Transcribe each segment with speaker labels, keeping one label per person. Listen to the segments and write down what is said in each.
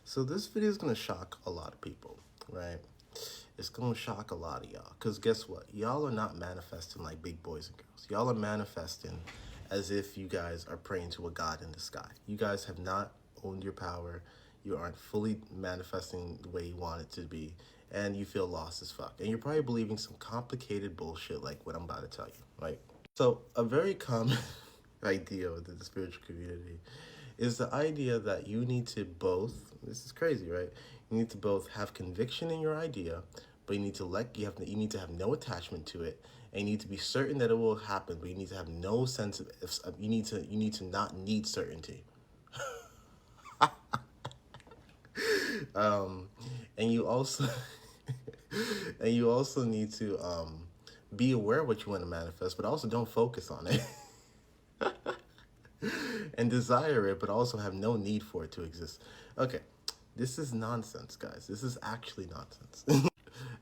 Speaker 1: So this video is gonna shock a lot of people, right? It's gonna shock a lot of y'all. Cause guess what? Y'all are not manifesting like big boys and girls. Y'all are manifesting as if you guys are praying to a god in the sky. You guys have not owned your power. You aren't fully manifesting the way you want it to be. And you feel lost as fuck. And you're probably believing some complicated bullshit like what I'm about to tell you, right? So a very common idea within the spiritual community is the idea that you need to both, this is crazy, right? You need to both have conviction in your idea, but you need to have no attachment to it, and you need to be certain that it will happen, but you need to have no sense of if you need to not need certainty. Um and you also and you also need to be aware of what you want to manifest, but also don't focus on it. And desire it, but also have no need for it to exist. Okay, this is nonsense, guys. This is actually nonsense.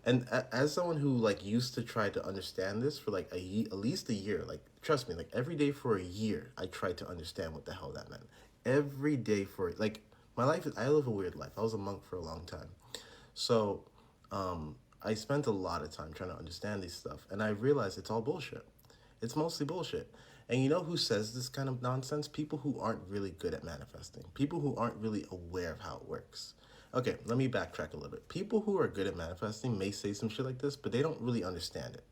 Speaker 1: And as someone who like used to try to understand this for like at least a year, like trust me, like every day for a year, I tried to understand what the hell that meant. Every day for like my life is I live a weird life. I was a monk for a long time, so I spent a lot of time trying to understand these stuff, and I realized it's all bullshit. It's mostly bullshit. And you know who says this kind of nonsense? People who aren't really good at manifesting. People who aren't really aware of how it works. Okay, let me backtrack a little bit. People who are good at manifesting may say some shit like this, but they don't really understand it.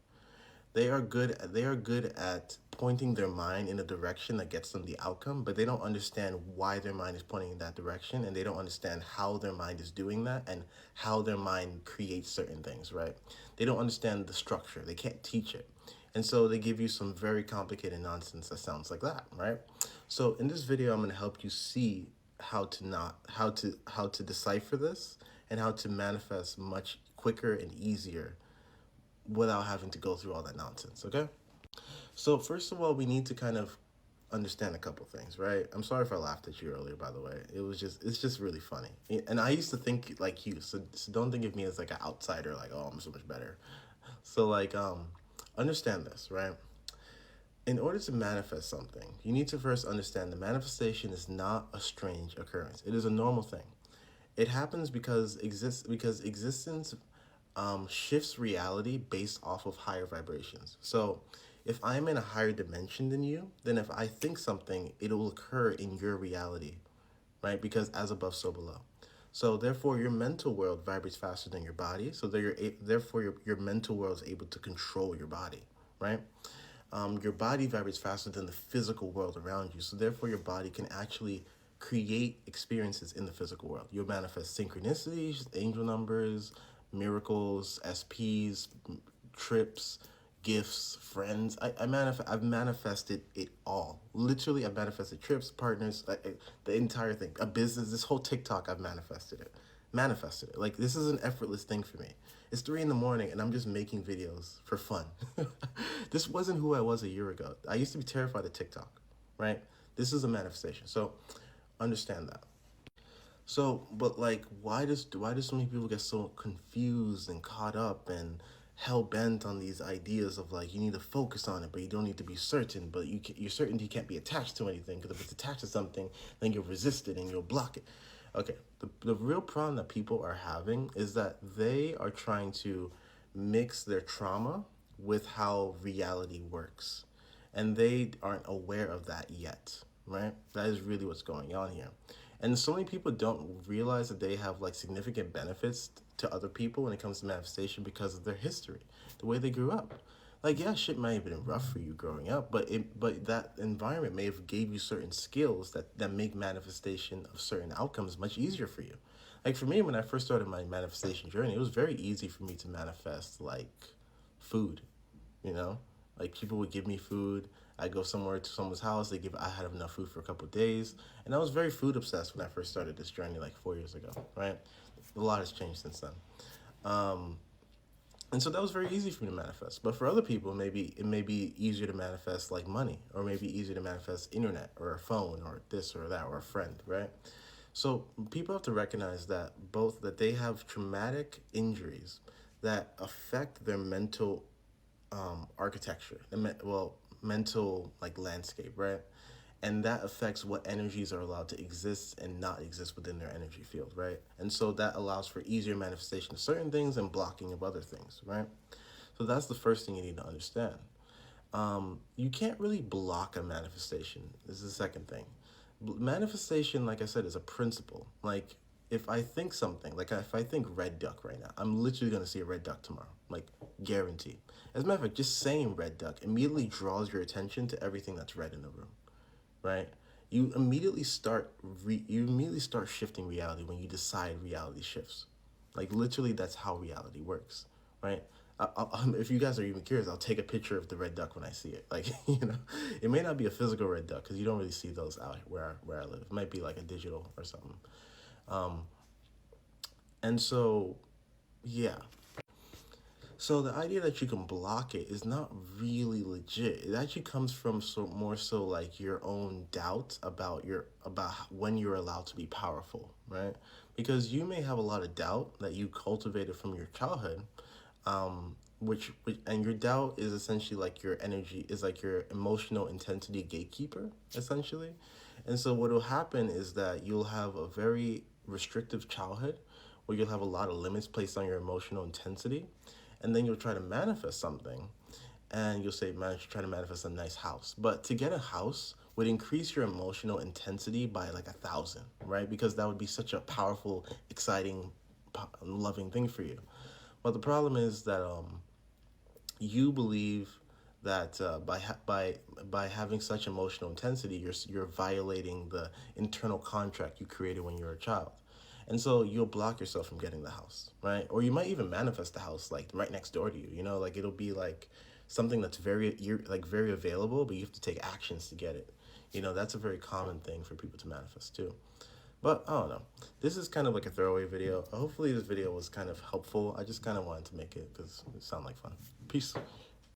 Speaker 1: They are good at pointing their mind in a direction that gets them the outcome, but they don't understand why their mind is pointing in that direction, and they don't understand how their mind is doing that and how their mind creates certain things, right? They don't understand the structure. They can't teach it. And so they give you some very complicated nonsense that sounds like that, right? So in this video I'm going to help you see how to decipher this and how to manifest much quicker and easier without having to go through all that nonsense, okay? So first of all, we need to kind of understand a couple things, right? I'm sorry if I laughed at you earlier, by the way. It's just really funny. And I used to think like you, so don't think of me as like an outsider, like, oh, I'm so much better. So like, understand this, right? In order to manifest something, you need to first understand the manifestation is not a strange occurrence. It is a normal thing. It happens because existence shifts reality based off of higher vibrations. So, if I'm in a higher dimension than you, then if I think something, it will occur in your reality, right? Because as above, so below. So therefore, your mental world vibrates faster than your body. So therefore, your mental world is able to control your body, right? Your body vibrates faster than the physical world around you. So therefore, your body can actually create experiences in the physical world. You'll manifest synchronicities, angel numbers, miracles, SPs, trips, gifts, friends. I've manifested it all. Literally, I've manifested trips, partners, the entire thing. A business, this whole TikTok, I've manifested it. Manifested it. Like, this is an effortless thing for me. It's 3 in the morning and I'm just making videos for fun. This wasn't who I was a year ago. I used to be terrified of TikTok, right? This is a manifestation. So understand that. So, but like, why do so many people get so confused and caught up and hell bent on these ideas of like you need to focus on it, but you don't need to be certain. But your certainty can't be attached to anything because if it's attached to something, then you'll resist it and you'll block it. Okay, the real problem that people are having is that they are trying to mix their trauma with how reality works, and they aren't aware of that yet, right? That is really what's going on here. And so many people don't realize that they have like significant benefits to other people when it comes to manifestation because of their history, the way they grew up. Like, yeah, shit might have been rough for you growing up, but that environment may have gave you certain skills that make manifestation of certain outcomes much easier for you. Like for me, when I first started my manifestation journey, it was very easy for me to manifest like food, you know, like people would give me food. I go somewhere to someone's house, I had enough food for a couple of days, and I was very food obsessed when I first started this journey like 4 years ago, right? A lot has changed since then. um and so that was very easy for me to manifest, but for other people maybe it may be easier to manifest like money, or maybe easier to manifest internet or a phone or this or that or a friend, right? So people have to recognize that they have traumatic injuries that affect their mental architecture, mental like landscape, right? and that affects what energies are allowed to exist and not exist within their energy field, right? And so that allows for easier manifestation of certain things and blocking of other things, right? So that's the first thing you need to understand. You can't really block a manifestation. This is the second thing. Manifestation, like I said, is a principle. Like, if I think something, like if I think red duck right now, I'm literally gonna see a red duck tomorrow, like guaranteed. As a matter of fact, just saying red duck immediately draws your attention to everything that's red in the room, right? You immediately start shifting reality when you decide reality shifts. Like literally, that's how reality works, right? If you guys are even curious, I'll take a picture of the red duck when I see it. Like it may not be a physical red duck because you don't really see those out where I live. It might be like a digital or something. Um, and so, yeah, so the idea that you can block it is not really legit. It actually comes from more so like your own doubt about when you're allowed to be powerful, right? Because you may have a lot of doubt that you cultivated from your childhood, which and your doubt is essentially like your energy is like your emotional intensity gatekeeper essentially. And so what will happen is that you'll have a very restrictive childhood where you'll have a lot of limits placed on your emotional intensity, and then you'll try to manifest something, and you'll say, man, try to manifest a nice house. But to get a house would increase your emotional intensity by like 1,000, right? Because that would be such a powerful, exciting, loving thing for you. But the problem is that you believe that by having such emotional intensity, you're violating the internal contract you created when you were a child, and so you'll block yourself from getting the house, right? Or you might even manifest the house like right next door to you. You know, like it'll be like something that's very available, but you have to take actions to get it. You know, that's a very common thing for people to manifest too. But I don't know. This is kind of like a throwaway video. Hopefully, this video was kind of helpful. I just kind of wanted to make it because it sounded like fun. Peace.